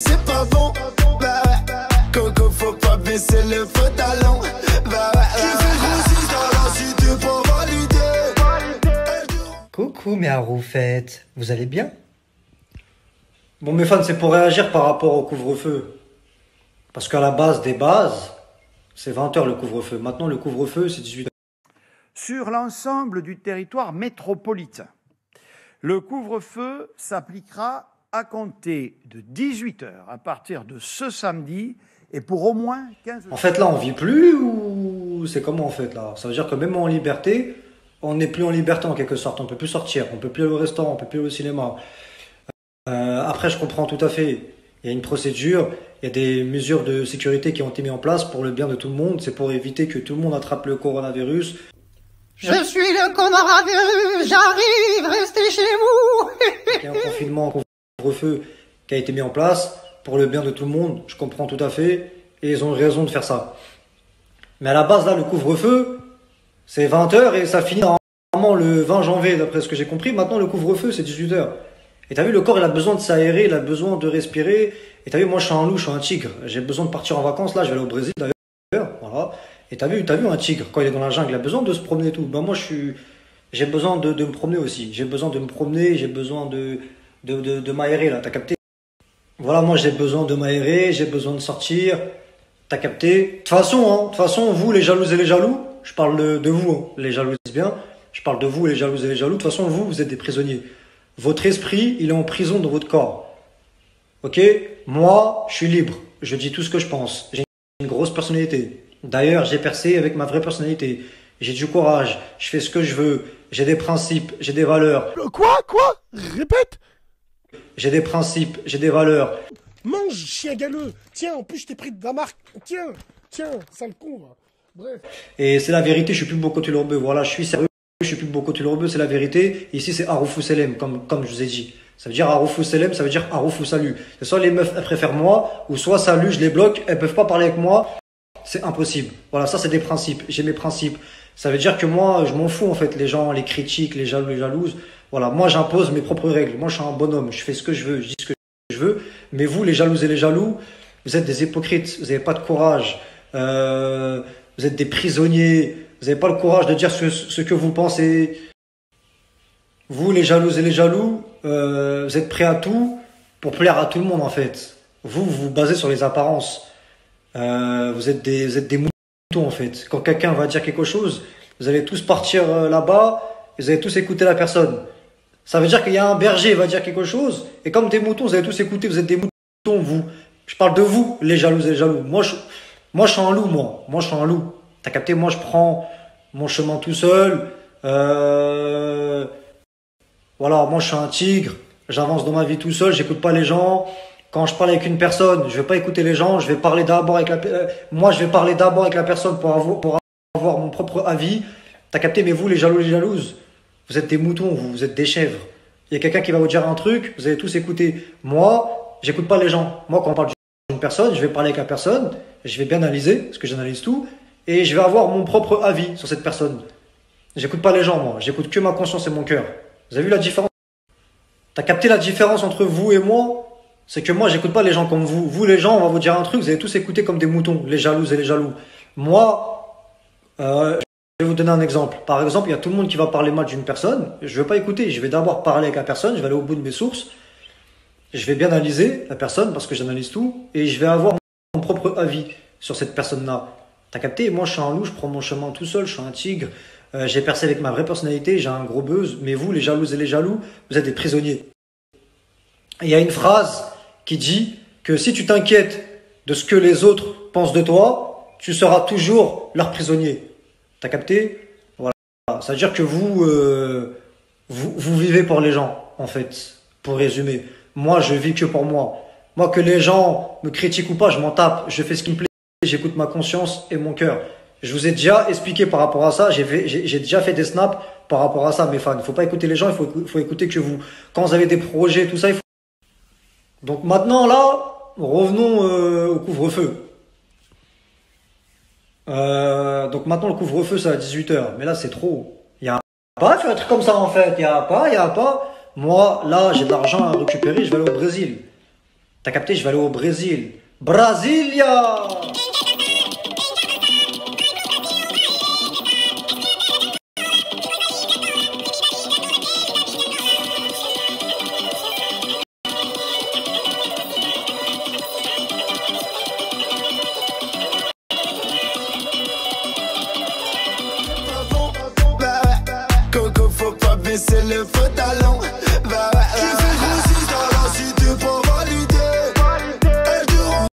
C'est pas bon, bah ouais. Coco, faut pas baisser le pantalon, bah ouais. Tu fais grossir dans la cité pour valider. Coucou mes haroufettes, vous allez bien? Bon mes fans, c'est pour réagir par rapport au couvre-feu. Parce qu'à la base des bases, c'est 20h le couvre-feu. Maintenant le couvre-feu c'est 18h. Sur l'ensemble du territoire métropolitain, le couvre-feu s'appliquera à compter de 18h à partir de ce samedi et pour au moins 15 jours. En fait là on vit plus ou c'est comment en fait là? Ça veut dire que même en liberté, on n'est plus en liberté en quelque sorte. On peut plus sortir, on peut plus aller au restaurant, on peut plus aller au cinéma. Après je comprends tout à fait. Il y a une procédure, il y a des mesures de sécurité qui ont été mises en place pour le bien de tout le monde. C'est pour éviter que tout le monde attrape le coronavirus. Je suis le coronavirus, j'arrive, restez chez vous. Il y a un confinement, un couvre-feu qui a été mis en place pour le bien de tout le monde. Je comprends tout à fait et ils ont raison de faire ça. Mais à la base là, le couvre-feu, c'est 20h et ça finit normalement le 20 janvier d'après ce que j'ai compris. Maintenant le couvre-feu c'est 18h. Et t'as vu, le corps il a besoin de s'aérer, il a besoin de respirer. Et t'as vu, moi je suis un loup, je suis un tigre. J'ai besoin de partir en vacances, là je vais aller au Brésil d'ailleurs. Voilà. Et t'as vu un tigre, quand il est dans la jungle, il a besoin de se promener et tout. Ben moi j'ai besoin de me promener aussi. J'ai besoin de me promener, j'ai besoin de m'aérer là, t'as capté? Voilà, moi j'ai besoin de m'aérer, j'ai besoin de sortir. T'as capté? De toute façon, vous les jalouses et les jaloux, je parle de vous, hein, les jalouses bien. Je parle de vous les jalouses et les jaloux. De toute façon, vous êtes des prisonniers. Votre esprit, il est en prison dans votre corps. Ok? Moi, je suis libre. Je dis tout ce que je pense. J'ai une grosse personnalité. D'ailleurs, j'ai percé avec ma vraie personnalité. J'ai du courage. Je fais ce que je veux. J'ai des principes. J'ai des valeurs. Quoi? Répète. J'ai des principes. J'ai des valeurs. Mange, chien galeux. Tiens, en plus, je t'ai pris de la marque. Tiens, sale con, va. Bref. Et c'est la vérité, je suis plus beaucoup de l'orbeux. Voilà, je suis sérieux. Je suis plus beaucoup de l'orbeux, c'est la vérité. Ici, c'est Haroufou Selem, comme je vous ai dit. Ça veut dire Haroufou Selem, ça veut dire Haroufou Salut. C'est soit les meufs, elles préfèrent moi, ou soit Salut, je les bloque, elles peuvent pas parler avec moi. C'est impossible. Voilà, ça, c'est des principes. J'ai mes principes. Ça veut dire que moi, je m'en fous, en fait, les gens, les critiques, les jaloux, les jalouses. Voilà, moi, j'impose mes propres règles. Moi, je suis un bonhomme. Je fais ce que je veux. Je dis ce que je veux. Mais vous, les jalouses et les jaloux, vous êtes des hypocrites. Vous n'avez pas de courage. Vous êtes des prisonniers. Vous n'avez pas le courage de dire ce que vous pensez. Vous, les jalouses et les jaloux, vous êtes prêts à tout pour plaire à tout le monde, en fait. Vous vous basez sur les apparences. Vous êtes des moutons, en fait. Quand quelqu'un va dire quelque chose, vous allez tous partir là-bas et vous allez tous écouter la personne. Ça veut dire qu'il y a un berger qui va dire quelque chose et comme des moutons, vous allez tous écouter. Vous êtes des moutons, vous. Je parle de vous, les jalouses et les jaloux. Moi, je suis un loup, moi. Moi, je suis un loup. T'as capté? Moi, je prends mon chemin tout seul. Voilà, moi, je suis un tigre. J'avance dans ma vie tout seul. J'écoute pas les gens. Quand je parle avec une personne, je vais pas écouter les gens. Je vais parler d'abord avec moi, je vais parler d'abord avec la personne pour avoir mon propre avis. T'as capté? Mais vous, les jaloux, les jalouses, vous êtes des moutons. Vous êtes des chèvres. Il y a quelqu'un qui va vous dire un truc. Vous allez tous écouter. Moi, j'écoute pas les gens. Moi, quand on parle d'une personne, je vais parler avec la personne. Je vais bien analyser, parce que j'analyse tout. Et je vais avoir mon propre avis sur cette personne. J'écoute pas les gens, moi. J'écoute que ma conscience et mon cœur. Vous avez vu la différence? T'as capté la différence entre vous et moi? C'est que moi, j'écoute pas les gens comme vous. Vous, les gens, on va vous dire un truc, vous allez tous écouter comme des moutons, les jalouses et les jaloux. Moi, je vais vous donner un exemple. Par exemple, il y a tout le monde qui va parler mal d'une personne. Je vais pas écouter. Je vais d'abord parler avec la personne. Je vais aller au bout de mes sources. Je vais bien analyser la personne parce que j'analyse tout. Et je vais avoir mon propre avis sur cette personne-là. T'as capté? Moi, je suis un loup, je prends mon chemin tout seul, je suis un tigre. J'ai percé avec ma vraie personnalité, j'ai un gros buzz. Mais vous, les jalouses et les jaloux, vous êtes des prisonniers. Et il y a une phrase qui dit que si tu t'inquiètes de ce que les autres pensent de toi, tu seras toujours leur prisonnier. T'as capté? Voilà. Ça veut dire que vous vivez pour les gens, en fait, pour résumer. Moi, je vis que pour moi. Moi, que les gens me critiquent ou pas, je m'en tape. Je fais ce qui me plaît. J'écoute ma conscience et mon cœur. Je vous ai déjà expliqué par rapport à ça. J'ai déjà fait des snaps par rapport à ça, mes fans. Il ne faut pas écouter les gens, il faut écouter que vous. Quand vous avez des projets, tout ça, il faut... Donc maintenant, là, revenons au couvre-feu. Donc maintenant, le couvre-feu, c'est à 18h. Mais là, c'est trop. Il n'y a pas de faire un truc comme ça, en fait. Il n'y a pas. Moi, là, j'ai de l'argent à récupérer, je vais aller au Brésil. T'as capté, je vais aller au Brésil. Brasilia! Coco, faut pas baisser le pantalon.